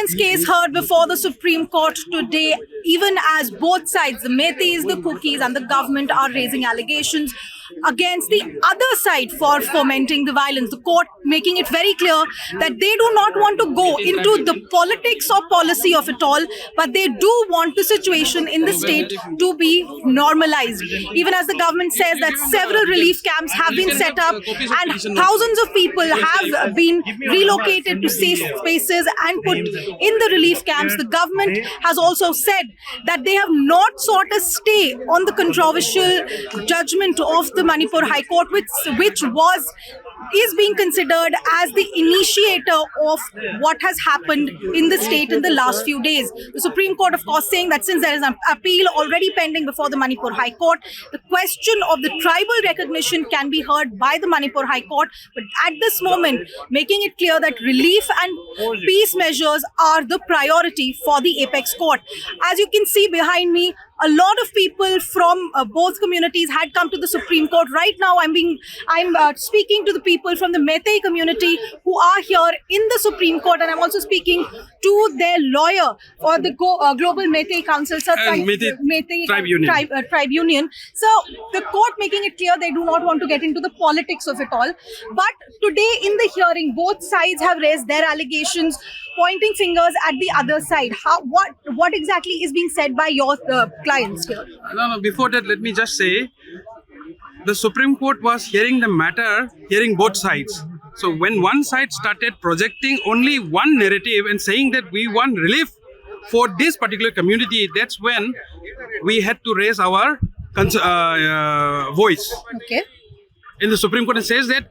violence case heard before the Supreme Court today, even as both sides, the Meiteis, the Kukis and the government are raising allegations against the other side for fomenting the violence. The court making it very clear that they do not want to go into the politics or policy of it all, but they do want the situation in the state to be normalized. Even as the government says that several relief camps have been set up and thousands of people have been relocated to safe spaces and put in the relief camps, the government has also said that they have not sought a stay on the controversial judgment of the Manipur High Court, which is being considered as the initiator of what has happened in the state in the last few days. The Supreme Court, of course, saying that since there is an appeal already pending before the Manipur High Court, the question of the tribal recognition can be heard by the Manipur High Court. But at this moment, making it clear that relief and peace measures are the priority for the apex court. As you can see behind me, a lot of people from both communities had come to the Supreme Court. Right now, I'm speaking to the people from the Meitei community who are here in the Supreme Court, and I'm also speaking to their lawyer for the Global Meitei Council, Meitei Tribe Union. So the court making it clear they do not want to get into the politics of it all. But today in the hearing, both sides have raised their allegations, pointing fingers at the other side. What exactly is being said by your clients here? No, before that, let me just say, the Supreme Court was hearing the matter, hearing both sides. So when one side started projecting only one narrative and saying that we want relief for this particular community, that's when we had to raise our voice. Okay. In the Supreme Court, it says that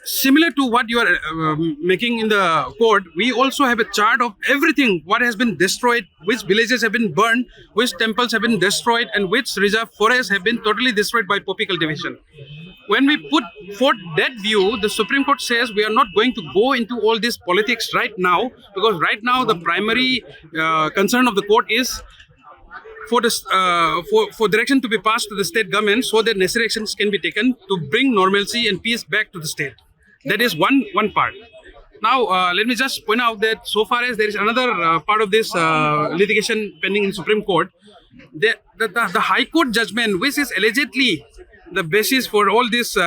similar to what you are making in the court, we also have a chart of everything what has been destroyed, which villages have been burned, which temples have been destroyed, and which reserve forests have been totally destroyed by poppy cultivation. When we put forth that view, the Supreme Court says we are not going to go into all this politics right now, because right now the primary concern of the court is for this for direction to be passed to the state government so that necessary actions can be taken to bring normalcy and peace back to the state. That is one part. Now, let me just point out that so far as there is another part of this litigation pending in Supreme Court, the High Court judgment, which is allegedly the basis for all this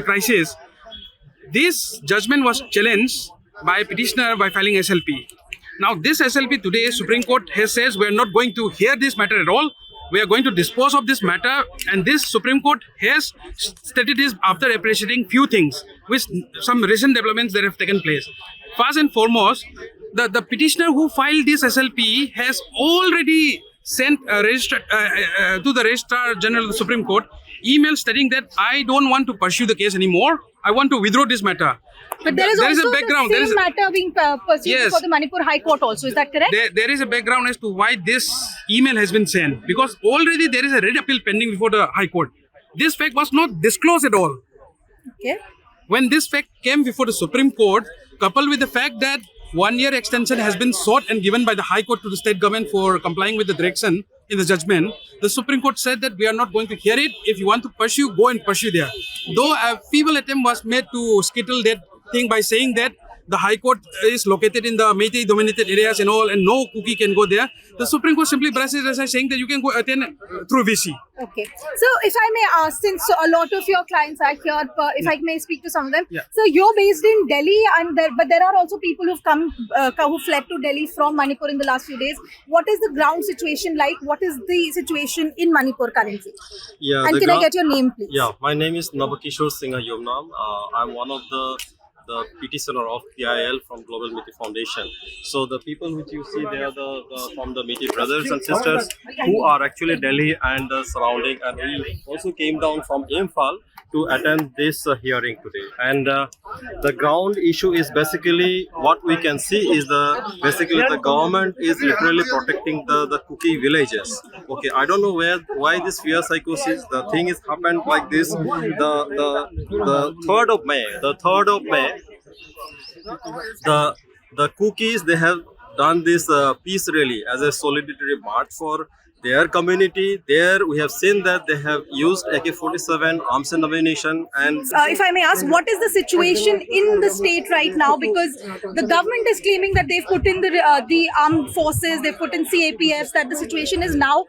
crisis, this judgment was challenged by a petitioner by filing SLP. Now, this SLP today, Supreme Court has says we are not going to hear this matter at all. We are going to dispose of this matter, and this Supreme Court has stated this after appreciating few things, with some recent developments that have taken place. First and foremost, the petitioner who filed this SLP has already sent a to the Registrar General of the Supreme Court email stating that I don't want to pursue the case anymore. I want to withdraw this matter. But there is also a background. The same matter being pursued for the Manipur High Court also. Is that correct? There is a background as to why this email has been sent. Because already there is a writ appeal pending before the High Court. This fact was not disclosed at all. Okay. When this fact came before the Supreme Court, coupled with the fact that 1 year extension has been sought and given by the High Court to the state government for complying with the direction in the judgment, the Supreme Court said that we are not going to hear it. If you want to pursue, go and pursue there. Though a feeble attempt was made to skittle that thing by saying that the High Court is located in the Meitei dominated areas and all, and no Kuki can go there. The Supreme Court simply brushes it aside, saying that you can go attend through VC. Okay. So if I may ask, since a lot of your clients are here, if I may speak to some of them. Yeah. So you're based in Delhi, but there are also people who've come, who fled to Delhi from Manipur in the last few days. What is the ground situation like? What is the situation in Manipur currently? Yeah. And can I get your name, please? Yeah, my name is Nabakishore Singh Yomnam. I'm one of the petitioner of PIL from Global Meitei Foundation. So the people which you see, they are from the Meitei brothers and sisters who are actually Delhi and the surrounding, and we also came down from Imphal to attend this hearing today. And the ground issue is basically what we can see is basically the government is literally protecting the Kuki villages. Okay, I don't know why this fear psychosis. The thing is happened like this. The 3rd of May, the Kukis, they have done this peace rally as a solidarity march for their community. There we have seen that they have used AK-47 arms and ammunition, and If I may ask, what is the situation in the state right now? Because the government is claiming that they've put in the armed forces, they've put in CAPFs, that the situation is now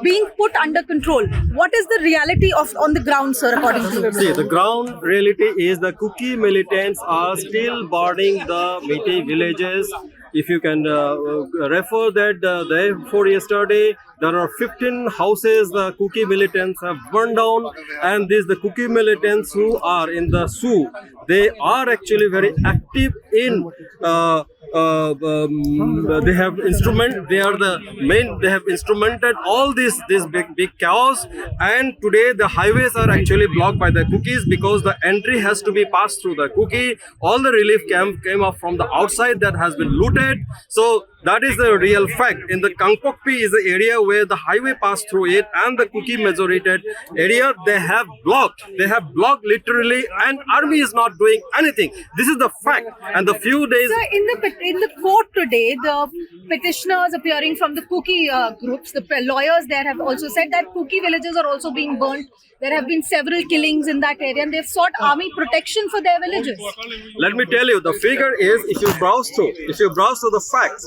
being put under control. What is the reality of on the ground, sir, according to you? see, the ground reality is the Kuki militants are still burning the Meitei villages. If you can refer that day before yesterday, there are 15 houses the Kuki militants have burned down, and these the Kuki militants who are in the Sioux, they are actually very active in they have instrumented all this big chaos, and today the highways are actually blocked by the Kukis because the entry has to be passed through the Kuki. All the relief camp came up from the outside that has been looted. So that is the real fact. In the Kangpokpi is the area where the highway passed through it, and the Kuki majoritated area they have blocked. They have blocked literally, and army is not doing anything. This is the fact. And the few days. Sir, in the court today, the petitioners appearing from the Kuki groups, the lawyers there have also said that Kuki villages are also being burnt. There have been several killings in that area, and they've sought army protection for their villages. Let me tell you, the figure is, if you browse through the facts,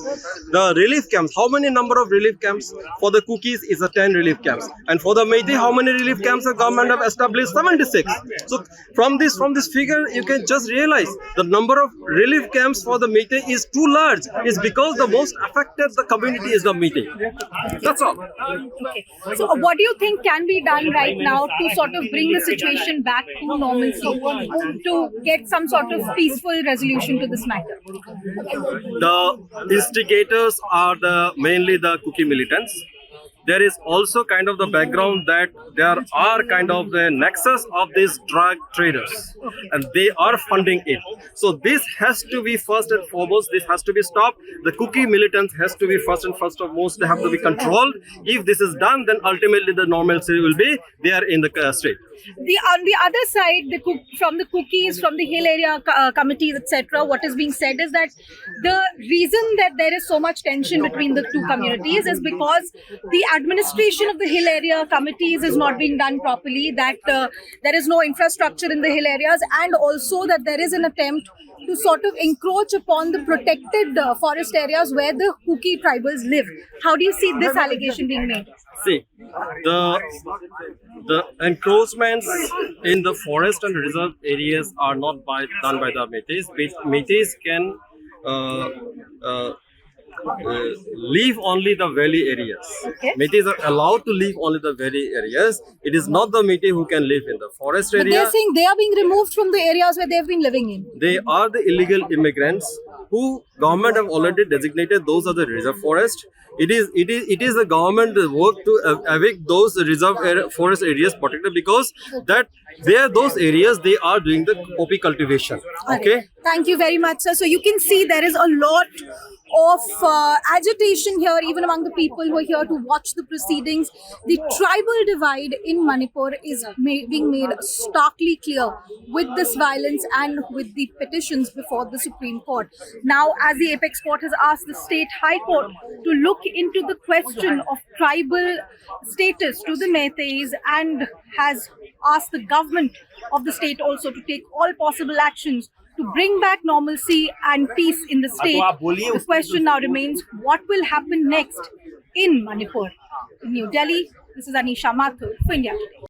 the relief camps, how many number of relief camps for the Kukis is a 10 relief camps, and for the Meitei, how many relief camps the government have established? 76. So from this figure, you can just realize the number of relief camps for the Meitei is too large. It's because the most affected the community is the Meitei. That's all. Okay. So what do you think can be done right now to sort of bring the situation back to normalcy, to get some sort of peaceful resolution to this matter? The instigators are mainly the Kuki militants. There is also kind of the background that there are kind of the nexus of these drug traders, and they are funding it. So this has to be first and foremost, this has to be stopped. The Kuki militants has to be first and foremost, they have to be controlled. If this is done, then ultimately the normalcy will be there in the state. On the other side, from the Kukis, from the hill area committees, etc., what is being said is that the reason that there is so much tension between the two communities is because the administration of the hill area committees is not being done properly, that there is no infrastructure in the hill areas, and also that there is an attempt to sort of encroach upon the protected forest areas where the Kuki tribals live. How do you see this allegation being made? See, the encroachments in the forest and reserve areas are not done by the Meiteis. Meiteis can leave only the valley areas. Okay. Meiteis are allowed to leave only the valley areas. It is not the Meitei who can live in the forest area. But they're saying they are being removed from the areas where they've been living in. They are the illegal immigrants who government have already designated those are the reserve forest. It is the government work to evict those reserve forest areas protected, because that those areas they are doing the poppy cultivation. Okay. Thank you very much, sir. So you can see there is a lot of agitation here, even among the people who are here to watch the proceedings. The tribal divide in Manipur is being made starkly clear with this violence and with the petitions before the Supreme Court. Now, as the Apex Court has asked the State High Court to look into the question of tribal status to the Meiteis, and has asked the government of the state also to take all possible actions to bring back normalcy and peace in the state. The question now remains, what will happen next in Manipur? In New Delhi, this is Aneesha, Mathur for India Today.